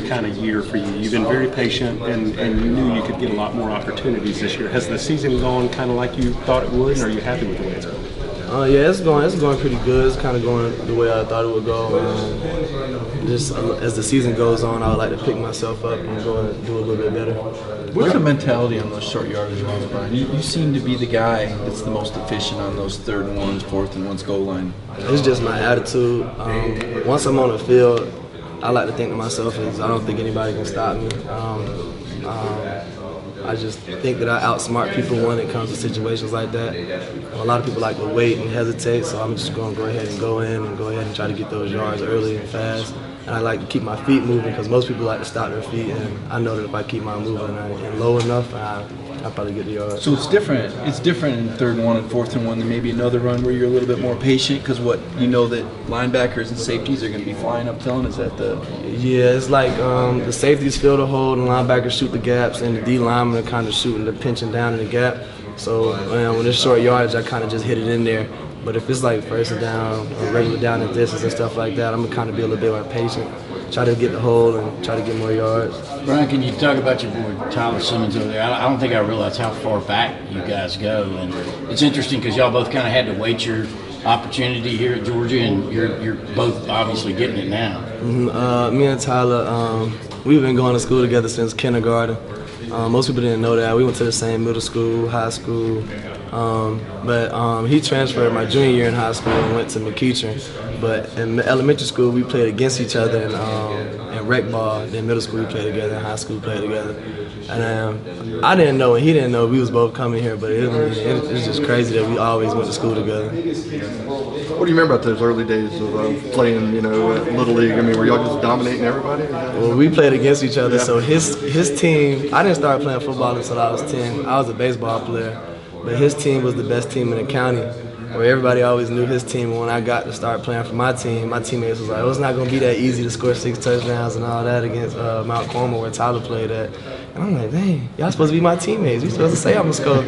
kind of year for you. You've been very patient, and you knew you could get a lot more opportunities this year. Has the season gone kind of like you thought it would, and are you happy with the way it's going? Yeah, it's going pretty good. It's kind of going the way I thought it would go. Just as the season goes on, I would like to pick myself up and go and do a little bit better. What's the mentality on those short yardage runs, Brian? You seem to be the guy that's the most efficient on those 3rd and 1s, 4th and 1s goal line. It's just my attitude. Once I'm on the field, I like to think to myself is I don't think anybody can stop me. I just think that I outsmart people when it comes to situations like that. A lot of people like to wait and hesitate, so I'm just going to go ahead and go ahead and try to get those yards early and fast. And I like to keep my feet moving because most people like to stop their feet, and I know that if I keep mine moving and low enough, I'll probably get the yards. So it's different. It's different in 3rd and 1 and 4th and 1 than maybe another run where you're a little bit more patient because what you know that linebackers and safeties are going to be flying up telling. Is that the? Yeah, it's like the safeties fill the hole, and the linebackers shoot the gaps, and the D linemen are kind of shooting the pinching down in the gap. So when it's short yardage, I kind of just hit it in there. But if it's like 1st and down, or regular down and distance and stuff like that, I'm gonna kind of be a little bit more patient, try to get the hole and try to get more yards. Brian, can you talk about your boy Tyler Simmons over there? I don't think I realized how far back you guys go, and it's interesting because y'all both kind of had to wait your opportunity here at Georgia, and you're both obviously getting it now. Me and Tyler, we've been going to school together since kindergarten. Most people didn't know that. We went to the same middle school, high school, but he transferred my junior year in high school and went to McEachern. But in elementary school, we played against each other in rec ball. Then middle school, we played together. In high school, we played together. And I didn't know, and he didn't know we was both coming here. But it's just crazy that we always went to school together. What do you remember about those early days of playing, Little League? I mean, were y'all just dominating everybody? Well, we played against each other. So his team, I didn't start playing football until I was 10. I was a baseball player, but his team was the best team in the county, where everybody always knew his team. And when I got to start playing for my team, my teammates was like, "Oh, it's not going to be that easy to score 6 touchdowns and all that against Mount Carmel, where Tyler played at." And I'm like, "Dang, y'all supposed to be my teammates. We supposed to say I'm going to score."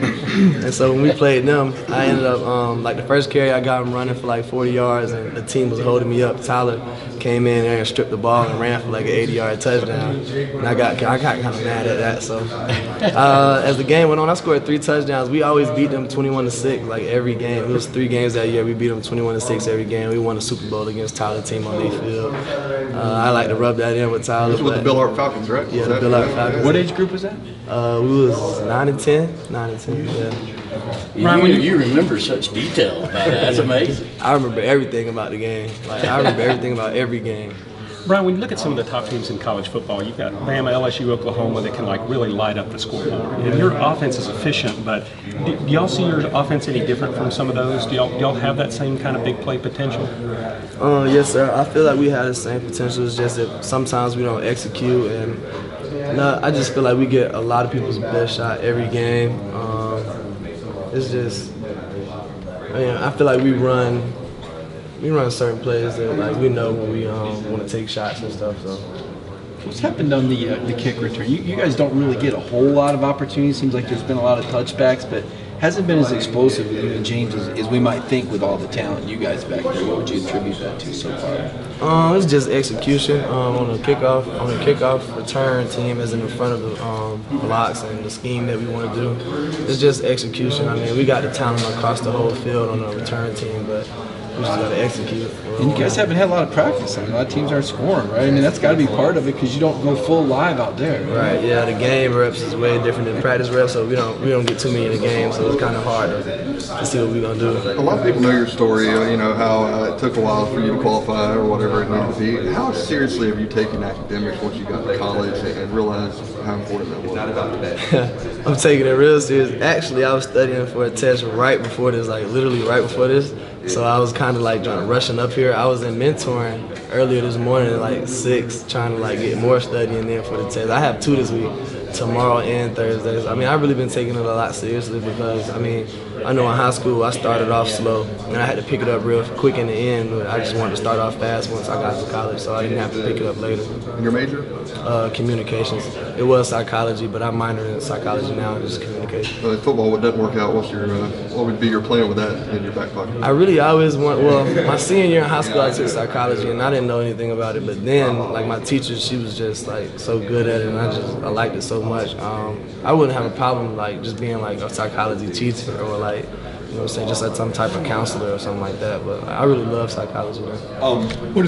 And so when we played them, I ended up, like the first carry, I got him running for like 40 yards, and the team was holding me up. Tyler came in there and stripped the ball and ran for like an 80-yard touchdown. And I got kind of mad at that. So as the game went on, I scored 3 touchdowns. We always beat them 21-6, like every game. It was 3 games that year. We beat them 21-6 every game. We won the Super Bowl against Tyler team on their field. I like to rub that in with Tyler. This was with the Bill Hart Falcons, right? Yeah, the Bill Hart Falcons. What age group was that? We was 9 and 10. 9 and 10, yeah. Brian, you remember such detail about that. That's amazing. I remember everything about the game. Like, I remember everything about every game. Brian, when you look at some of the top teams in college football, you've got Bama, LSU, Oklahoma that can really light up the scoreboard. And your offense is efficient, but do y'all see your offense any different from some of those? Do y'all have that same kind of big play potential? Yes, sir. I feel like we have the same potential. It's just that sometimes we don't execute, and I just feel like we get a lot of people's best shot every game. It's just, I feel like we run certain plays that like we know when we want to take shots and stuff. So what's happened on the kick return? You guys don't really get a whole lot of opportunities. Seems like there's been a lot of touchbacks, but hasn't been as explosive with you and James as we might think with all the talent you guys back there. What would you attribute that to so far? It's just execution on the kickoff return team is in the front of the blocks and the scheme that we want to do. It's just execution. I mean, we got the talent across the whole field on the return team, but we just got to execute. And you guys haven't had a lot of practice. I mean, a lot of teams aren't scoring, right? I mean, that's got to be part of it because you don't go full live out there. Right. Yeah. The game reps is way different than practice reps, so we don't get too many in the game, so it's kind of hard to see what we're gonna do. A lot of people know your story. How it took a while for you to qualify or whatever it needed to be. How seriously have you taken academics once you got to college and realized how important that was? I'm taking it real serious. Actually, I was studying for a test right before this, like literally right before this. So I was kind of like rushing up here. I was in mentoring earlier this morning at like 6, trying to like get more studying in for the test. I have 2 this week. tomorrow and Thursdays. I mean, I've really been taking it a lot seriously because, I mean, I know in high school I started off slow and I had to pick it up real quick in the end. But I just wanted to start off fast once I got to college, so I didn't have to pick it up later. And your major? Communications. It was psychology, but I'm minoring in psychology now and just communication. Football, what doesn't work out, what would be your plan with that in your back pocket? I really always my senior year in high school I took psychology and I didn't know anything about it, but then like my teacher, she was just like so good at it and I liked it so much. I wouldn't have a problem like just being like a psychology teacher or like, you know what I'm saying, just like some type of counselor or something like that, but I really love psychology, man. What